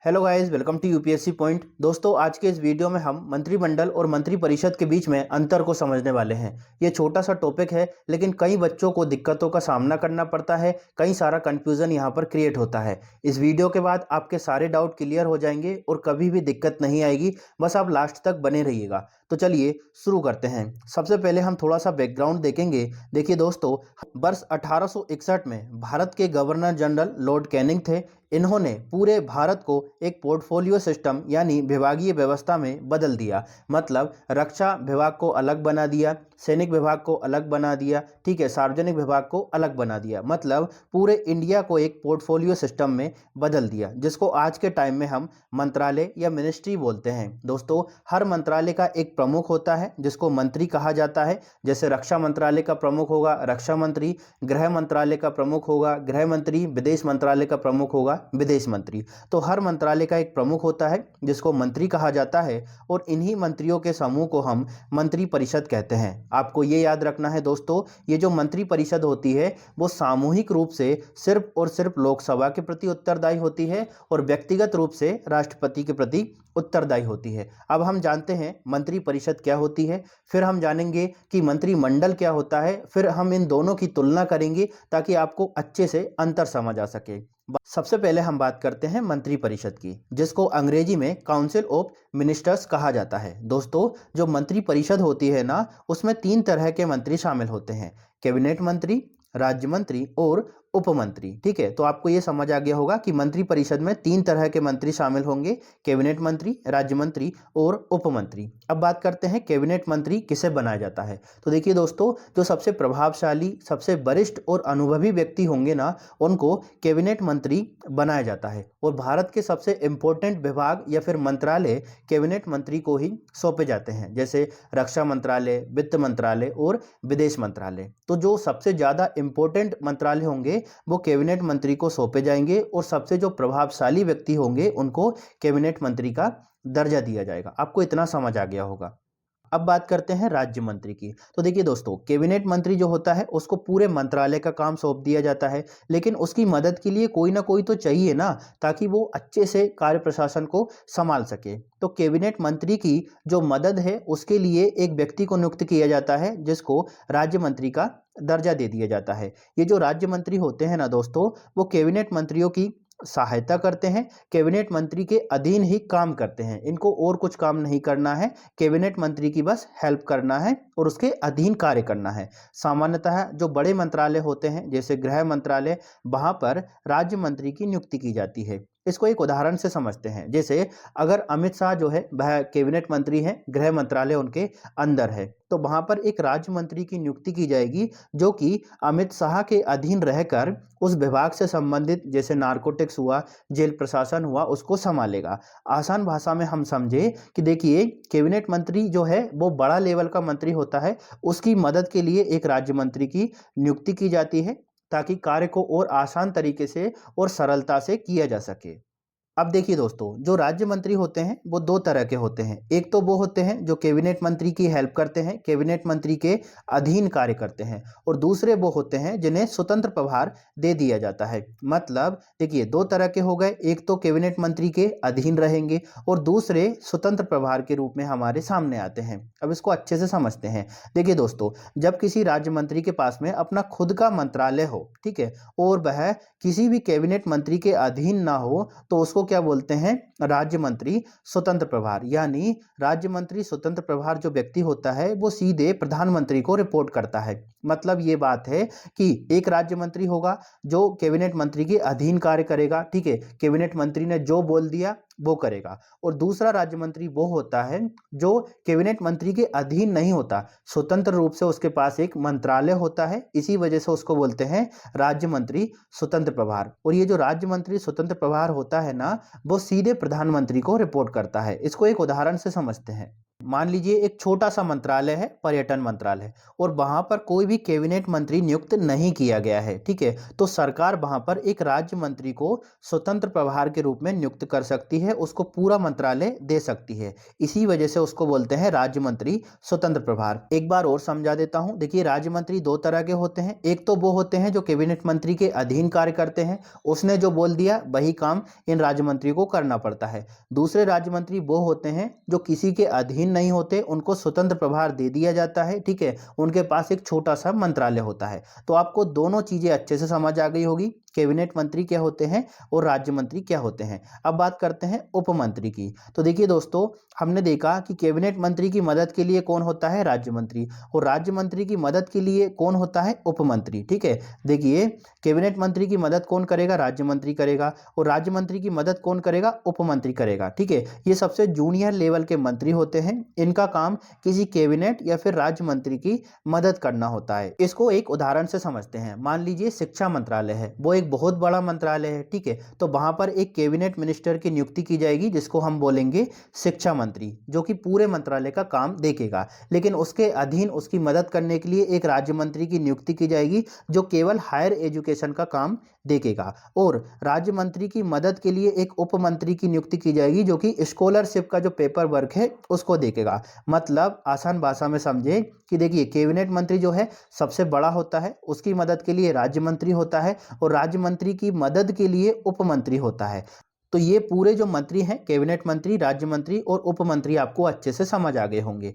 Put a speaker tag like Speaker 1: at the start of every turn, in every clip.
Speaker 1: Hello guys, welcome to UPSC point. दोस्तों, आज के इस वीडियो में हम मंत्रिमंडल और मंत्री परिषद के बीच में अंतर को समझने वाले हैं। ये छोटा सा टॉपिक है, लेकिन कई बच्चों को दिक्कतों का सामना करना पड़ता है, कई सारा कंफ्यूजन यहाँ पर क्रिएट होता है। इस वीडियो के बाद आपके सारे डाउट क्लियर हो जाएंगे और कभी भी दिक्कत नहीं आएगी। बस आप लास्ट तक बने रहिएगा। तो चलिए शुरू करते हैं। सबसे पहले हम थोड़ा सा बैकग्राउंड देखेंगे। देखिए दोस्तों, वर्ष 1861 में भारत के गवर्नर जनरल लॉर्ड कैनिंग थे। इन्होंने पूरे भारत को एक पोर्टफोलियो सिस्टम यानी विभागीय व्यवस्था में बदल दिया। मतलब रक्षा विभाग को अलग बना दिया, सैनिक विभाग को अलग बना दिया, ठीक है, सार्वजनिक विभाग को अलग बना दिया। मतलब पूरे इंडिया को एक पोर्टफोलियो सिस्टम में बदल दिया, जिसको आज के टाइम में हम मंत्रालय या मिनिस्ट्री बोलते हैं। दोस्तों, हर मंत्रालय का एक प्रमुख होता है जिसको मंत्री कहा जाता है। जैसे रक्षा मंत्रालय का प्रमुख होगा रक्षा मंत्री, गृह मंत्रालय का प्रमुख होगा गृह मंत्री, विदेश मंत्रालय का प्रमुख होगा विदेश मंत्री। तो हर मंत्रालय का एक प्रमुख होता है जिसको मंत्री कहा जाता है, और इन्हीं मंत्रियों के समूह को हम मंत्री परिषद कहते हैं। आपको ये याद रखना है दोस्तों, ये जो मंत्री परिषद होती है वो सामूहिक रूप से सिर्फ और सिर्फ लोकसभा के प्रति उत्तरदायी होती है और व्यक्तिगत रूप से राष्ट्रपति के प्रति उत्तरदायी होती है। अब हम जानते हैं मंत्री परिषद क्या होती है, फिर हम जानेंगे कि मंत्रिमंडल क्या होता है, फिर हम इन दोनों की तुलना करेंगे ताकि आपको अच्छे से अंतर समझ आ सके। सबसे पहले हम बात करते हैं मंत्री परिषद की, जिसको अंग्रेजी में काउंसिल ऑफ मिनिस्टर्स कहा जाता है। दोस्तों, जो मंत्री परिषद होती है ना, उसमें 3 तरह के मंत्री शामिल होते हैं: कैबिनेट मंत्री, राज्य मंत्री और उपमंत्री। ठीक है, तो आपको ये समझ आ गया होगा कि मंत्री परिषद में 3 तरह के मंत्री शामिल होंगे: कैबिनेट मंत्री, राज्य मंत्री और उपमंत्री। अब बात करते हैं कैबिनेट मंत्री किसे बनाया जाता है। तो देखिए दोस्तों, जो सबसे प्रभावशाली, सबसे वरिष्ठ और अनुभवी व्यक्ति होंगे ना, उनको कैबिनेट मंत्री बनाया जाता है। और भारत के सबसे इंपॉर्टेंट विभाग या फिर मंत्रालय कैबिनेट मंत्री को ही सौंपे जाते हैं, जैसे रक्षा मंत्रालय, वित्त मंत्रालय और विदेश मंत्रालय। तो जो सबसे ज़्यादा इंपॉर्टेंट मंत्रालय होंगे वो कैबिनेट मंत्री को सौंपे जाएंगे, और सबसे जो प्रभावशाली व्यक्ति होंगे उनको कैबिनेट मंत्री का दर्जा दिया जाएगा। आपको इतना समझ आ गया होगा। अब बात करते हैं राज्य मंत्री की। तो देखिए दोस्तों, कैबिनेट मंत्री जो होता है उसको पूरे मंत्रालय का काम सौंप दिया जाता है, लेकिन उसकी मदद के लिए कोई ना कोई तो चाहिए ना, ताकि वो अच्छे से कार्य प्रशासन को संभाल सके। तो कैबिनेट मंत्री की जो मदद है उसके लिए एक व्यक्ति को नियुक्त किया जाता है, जिसको राज्य मंत्री का दर्जा दे दिया जाता है। ये जो राज्य मंत्री होते हैं ना दोस्तों, वो कैबिनेट मंत्रियों की सहायता करते हैं, कैबिनेट मंत्री के अधीन ही काम करते हैं। इनको और कुछ काम नहीं करना है, कैबिनेट मंत्री की बस हेल्प करना है और उसके अधीन कार्य करना है। सामान्यतः जो बड़े मंत्रालय होते हैं जैसे गृह मंत्रालय, वहां पर राज्य मंत्री की नियुक्ति की जाती है। इसको एक उदाहरण से समझते हैं। जैसे अगर अमित शाह जो है वह कैबिनेट मंत्री हैं, गृह मंत्रालय उनके अंदर है, तो वहां पर एक राज्य मंत्री की नियुक्ति की जाएगी जो कि अमित शाह के अधीन रहकर उस विभाग से संबंधित, जैसे नारकोटिक्स हुआ, जेल प्रशासन हुआ, उसको संभालेगा। आसान भाषा में हम समझे कि देखिए, कैबिनेट मंत्री जो है वो बड़ा लेवल का मंत्री होता है, उसकी मदद के लिए एक राज्य मंत्री की नियुक्ति की जाती है ताकि कार्य को और आसान तरीके से और सरलता से किया जा सके। अब देखिए दोस्तों, जो राज्य मंत्री होते हैं वो 2 तरह के होते हैं। एक तो वो होते हैं जो कैबिनेट मंत्री की हेल्प करते हैं, कैबिनेट मंत्री के अधीन कार्य करते हैं, और दूसरे वो होते हैं जिन्हें स्वतंत्र प्रभार दे दिया जाता है। मतलब देखिए, 2 तरह के हो गए, एक तो कैबिनेट मंत्री के अधीन रहेंगे और दूसरे स्वतंत्र प्रभार के रूप में हमारे सामने आते हैं। अब इसको अच्छे से समझते हैं। देखिए दोस्तों, जब किसी राज्य मंत्री के पास में अपना खुद का मंत्रालय हो, ठीक है, और वह किसी भी कैबिनेट मंत्री के अधीन ना हो, तो उसको क्या बोलते हैं? राज्य मंत्री स्वतंत्र प्रभार। यानी राज्य मंत्री स्वतंत्र प्रभार जो व्यक्ति होता है वो सीधे प्रधानमंत्री को रिपोर्ट करता है। मतलब ये बात है कि एक राज्य मंत्री होगा जो कैबिनेट मंत्री के अधीन कार्य करेगा, ठीक है, कैबिनेट मंत्री ने जो बोल दिया वो करेगा। और दूसरा राज्य मंत्री वो होता है जो कैबिनेट मंत्री के अधीन नहीं होता, स्वतंत्र रूप से उसके पास एक मंत्रालय होता है, इसी वजह से उसको बोलते हैं राज्य मंत्री स्वतंत्र प्रभार। और ये जो राज्य मंत्री स्वतंत्र प्रभार होता है ना, वो सीधे प्रधानमंत्री को रिपोर्ट करता है। इसको एक उदाहरण से समझते हैं। मान लीजिए एक छोटा सा मंत्रालय है, पर्यटन मंत्रालय, और वहां पर कोई भी कैबिनेट मंत्री नियुक्त नहीं किया गया है, ठीक है, तो सरकार वहां पर एक राज्य मंत्री को स्वतंत्र प्रभार के रूप में नियुक्त कर सकती है, उसको पूरा मंत्रालय दे सकती है। इसी वजह से उसको बोलते हैं राज्य मंत्री स्वतंत्र प्रभार। एक बार और समझा देता हूं, देखिए राज्य मंत्री दो तरह के होते हैं। एक तो वो होते हैं जो कैबिनेट मंत्री के अधीन कार्य करते हैं, उसने जो बोल दिया वही काम इन राज्य मंत्री को करना पड़ता है। दूसरे राज्य मंत्री वो होते हैं जो किसी के अधीन नहीं होते, उनको स्वतंत्र प्रभार दे दिया जाता है, ठीक है, उनके पास एक छोटा सा मंत्रालय होता है। तो आपको दोनों चीजें अच्छे से समझ आ गई होगी, कैबिनेट मंत्री क्या होते हैं और राज्य मंत्री क्या होते हैं। अब बात करते हैं उप मंत्री की। तो देखिए दोस्तों, हमने देखा कि कैबिनेट मंत्री की मदद के लिए कौन होता है, राज्य मंत्री, और राज्य मंत्री की मदद के लिए कौन होता है, उप मंत्री, ठीक है। देखिए कैबिनेट मंत्री की मदद कौन करेगा, राज्य मंत्री करेगा, और राज्य मंत्री की मदद कौन करेगा, उप मंत्री करेगा, ठीक है। ये सबसे जूनियर लेवल के मंत्री होते हैं, इनका काम किसी कैबिनेट या फिर राज्य मंत्री की मदद करना होता है। इसको एक उदाहरण से समझते हैं। मान लीजिए शिक्षा मंत्रालय है, वो एक बहुत बड़ा मंत्रालय है, ठीक है, तो वहां पर एक कैबिनेट मिनिस्टर की नियुक्ति की जाएगी जिसको हम बोलेंगे शिक्षा मंत्री, जो कि पूरे मंत्रालय का काम देखेगा। लेकिन उसके अधीन उसकी मदद करने के लिए एक राज्य मंत्री की नियुक्ति की जाएगी जो केवल हायर एजुकेशन का काम देखेगा, और राज्य मंत्री की मदद के लिए एक उप मंत्री की नियुक्ति की जाएगी जो कि स्कॉलरशिप का जो पेपर वर्क है उसको देखेगा। मतलब आसान भाषा में समझे कि देखिए कैबिनेट मंत्री जो है सबसे बड़ा होता है, उसकी मदद के लिए राज्य मंत्री होता है, और राज्य मंत्री की मदद के लिए उप मंत्री होता है। तो ये पूरे जो मंत्री हैं, कैबिनेट मंत्री, राज्य मंत्री और उप मंत्री, आपको अच्छे से समझ आ गए होंगे।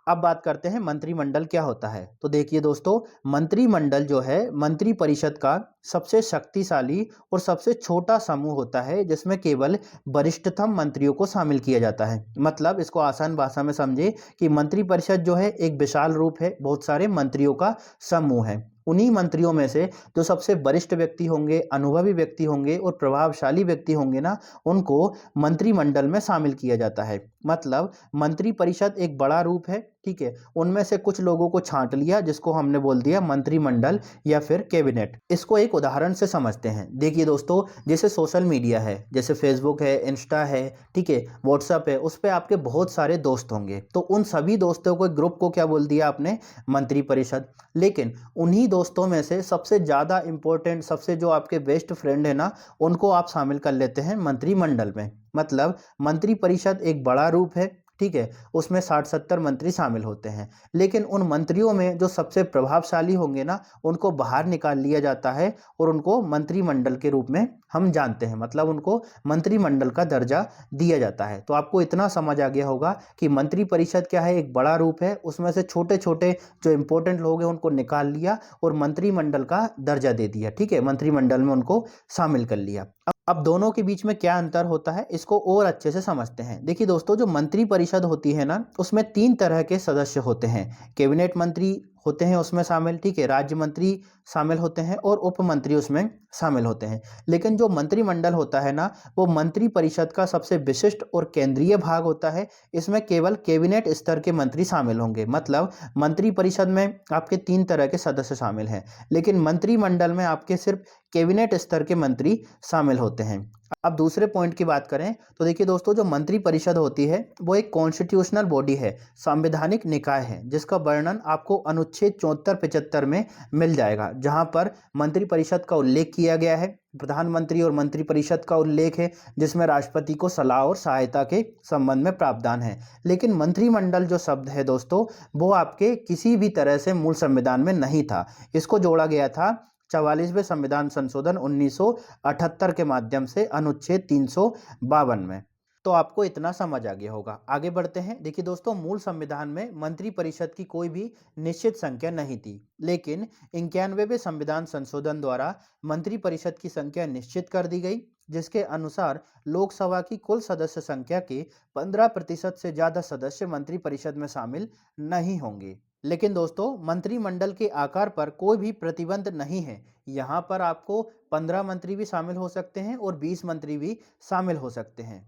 Speaker 1: अब बात करते हैं मंत्रिमंडल क्या होता है। तो देखिए दोस्तों, मंत्रिमंडल जो है मंत्री परिषद का सबसे शक्तिशाली और सबसे छोटा समूह होता है जिसमें केवल वरिष्ठतम मंत्रियों को शामिल किया जाता है। मतलब इसको आसान भाषा में समझे कि मंत्री परिषद जो है एक विशाल रूप है, बहुत सारे मंत्रियों का समूह है। उन्हीं मंत्रियों में से जो सबसे वरिष्ठ व्यक्ति होंगे, अनुभवी व्यक्ति होंगे और प्रभावशाली व्यक्ति होंगे ना, उनको मंत्रिमंडल में शामिल किया जाता है। मतलब मंत्री परिषद एक बड़ा रूप है, ठीक है, उनमें से कुछ लोगों को छांट लिया जिसको हमने बोल दिया मंत्रिमंडल या फिर कैबिनेट। इसको एक उदाहरण से समझते हैं। देखिए दोस्तों, जैसे सोशल मीडिया है, जैसे फेसबुक है, इंस्टा है, ठीक है, व्हाट्सएप है, उस पर आपके बहुत सारे दोस्त होंगे, तो उन सभी दोस्तों को, ग्रुप को क्या बोल दिया आपने, मंत्री परिषद। लेकिन उन्हीं दोस्तों में से सबसे ज़्यादा इंपॉर्टेंट, सबसे जो आपके बेस्ट फ्रेंड है ना, उनको आप शामिल कर लेते हैं मंत्रिमंडल में। मतलब मंत्री परिषद एक बड़ा रूप है, ठीक है, उसमें 60-70 मंत्री शामिल होते हैं, लेकिन उन मंत्रियों में जो सबसे प्रभावशाली होंगे ना, उनको बाहर निकाल लिया जाता है और उनको मंत्रिमंडल के रूप में हम जानते हैं। मतलब उनको मंत्रिमंडल का दर्जा दिया जाता है। तो आपको इतना समझ आ गया होगा कि मंत्री परिषद क्या है, एक बड़ा रूप है, उसमें से छोटे छोटे जो इंपॉर्टेंट लोग हैं उनको निकाल लिया और मंत्रिमंडल का दर्जा दे दिया, ठीक है, मंत्रिमंडल में उनको शामिल कर लिया। अब दोनों के बीच में क्या अंतर होता है, इसको और अच्छे से समझते हैं। देखिए दोस्तों, जो मंत्री परिषद होती है ना, उसमें 3 तरह के सदस्य होते हैं। कैबिनेट मंत्री होते हैं उसमें शामिल, ठीक है, राज्य मंत्री शामिल होते हैं और उप मंत्री उसमें शामिल होते हैं। लेकिन जो मंत्रिमंडल होता है ना, वो मंत्री परिषद का सबसे विशिष्ट और केंद्रीय भाग होता है। इसमें केवल कैबिनेट स्तर के मंत्री शामिल होंगे। मतलब मंत्री परिषद में आपके 3 तरह के सदस्य शामिल हैं, लेकिन मंत्रिमंडल में आपके सिर्फ कैबिनेट स्तर के मंत्री शामिल होते हैं। अब दूसरे पॉइंट की बात करें तो देखिए दोस्तों, जो मंत्री परिषद होती है वो एक कॉन्स्टिट्यूशनल बॉडी है, संवैधानिक निकाय है, जिसका वर्णन आपको अनुच्छेद 74-75 में मिल जाएगा, जहां पर मंत्री परिषद का उल्लेख किया गया है। प्रधानमंत्री और मंत्री परिषद का उल्लेख है, जिसमें राष्ट्रपति को सलाह और सहायता के संबंध में प्रावधान है। लेकिन मंत्रिमंडल जो शब्द है दोस्तों, वो आपके किसी भी तरह से मूल संविधान में नहीं था। इसको जोड़ा गया था 44वें संविधान संशोधन 1978 के माध्यम से अनुच्छेद 352 में। तो आपको इतना समझ आ गया होगा। आगे बढ़ते हैं। देखिए दोस्तों, मूल संविधान में मंत्री परिषद की कोई भी निश्चित संख्या नहीं थी, लेकिन 91वें संविधान संशोधन द्वारा मंत्री परिषद की संख्या निश्चित कर दी गई, जिसके अनुसार लोकसभा की कुल सदस्य संख्या के 15% से ज्यादा सदस्य मंत्री परिषद में शामिल नहीं होंगे। लेकिन दोस्तों, मंत्रिमंडल के आकार पर कोई भी प्रतिबंध नहीं है। यहाँ पर आपको 15 मंत्री भी शामिल हो सकते हैं और 20 मंत्री भी शामिल हो सकते हैं।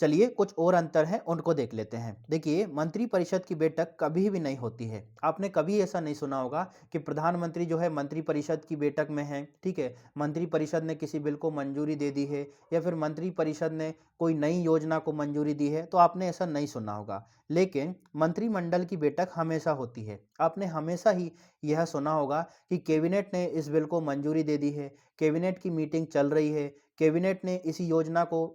Speaker 1: चलिए कुछ और अंतर हैं उनको देख लेते हैं। देखिए मंत्री परिषद की बैठक कभी भी नहीं होती है। आपने कभी ऐसा नहीं सुना होगा कि प्रधानमंत्री जो है मंत्री परिषद की बैठक में है, ठीक है? मंत्री परिषद ने किसी बिल को मंजूरी दे दी है या फिर मंत्री परिषद ने कोई नई योजना को मंजूरी दी है, तो आपने ऐसा नहीं सुना होगा। लेकिन मंत्रिमंडल की बैठक हमेशा होती है। आपने हमेशा ही यह सुना होगा कि कैबिनेट ने इस बिल को मंजूरी दे दी है, कैबिनेट की मीटिंग चल रही है, कैबिनेट ने इसी योजना को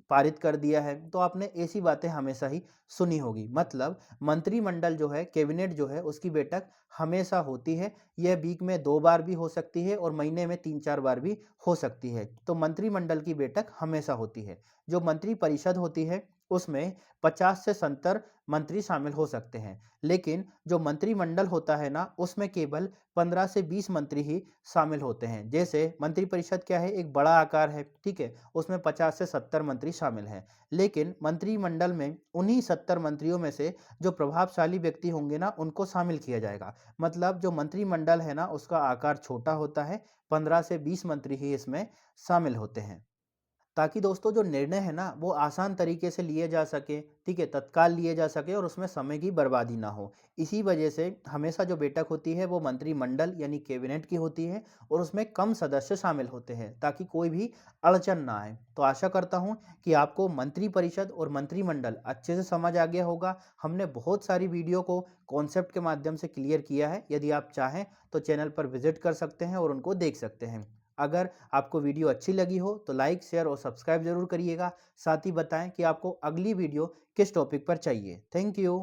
Speaker 1: पारित कर दिया है, तो आपने ऐसी बातें हमेशा ही सुनी होगी। मतलब मंत्रिमंडल जो है, कैबिनेट जो है, उसकी बैठक हमेशा होती है। यह वीक में 2 बार भी हो सकती है और महीने में 3-4 बार भी हो सकती है। तो मंत्रिमंडल की बैठक हमेशा होती है। जो मंत्री परिषद होती है, उसमें 50 से 70 मंत्री शामिल हो सकते हैं। लेकिन जो मंत्रिमंडल होता है ना, उसमें केवल 15 से 20 मंत्री ही शामिल होते हैं। जैसे मंत्री परिषद क्या है, एक बड़ा आकार है, ठीक है? उसमें 50 से 70 मंत्री शामिल हैं। लेकिन मंत्रिमंडल में उन्हीं 70 मंत्रियों में से जो प्रभावशाली व्यक्ति होंगे ना, उनको शामिल किया जाएगा। मतलब जो मंत्रिमंडल है ना, उसका आकार छोटा होता है, 15 से 20 मंत्री ही इसमें शामिल होते हैं। ताकि दोस्तों जो निर्णय है ना, वो आसान तरीके से लिए जा सके, ठीक है? तत्काल लिए जा सके और उसमें समय की बर्बादी ना हो। इसी वजह से हमेशा जो बैठक होती है वो मंत्रिमंडल यानी कैबिनेट की होती है और उसमें कम सदस्य शामिल होते हैं ताकि कोई भी अड़चन ना आए। तो आशा करता हूँ कि आपको मंत्रिपरिषद और मंत्रिमंडल अच्छे से समझ आ गया होगा। हमने बहुत सारी वीडियो को कॉन्सेप्ट के माध्यम से क्लियर किया है। यदि आप चाहें तो चैनल पर विजिट कर सकते हैं और उनको देख सकते हैं। अगर आपको वीडियो अच्छी लगी हो तो लाइक, शेयर और सब्सक्राइब ज़रूर करिएगा। साथ ही बताएं कि आपको अगली वीडियो किस टॉपिक पर चाहिए। Thank you.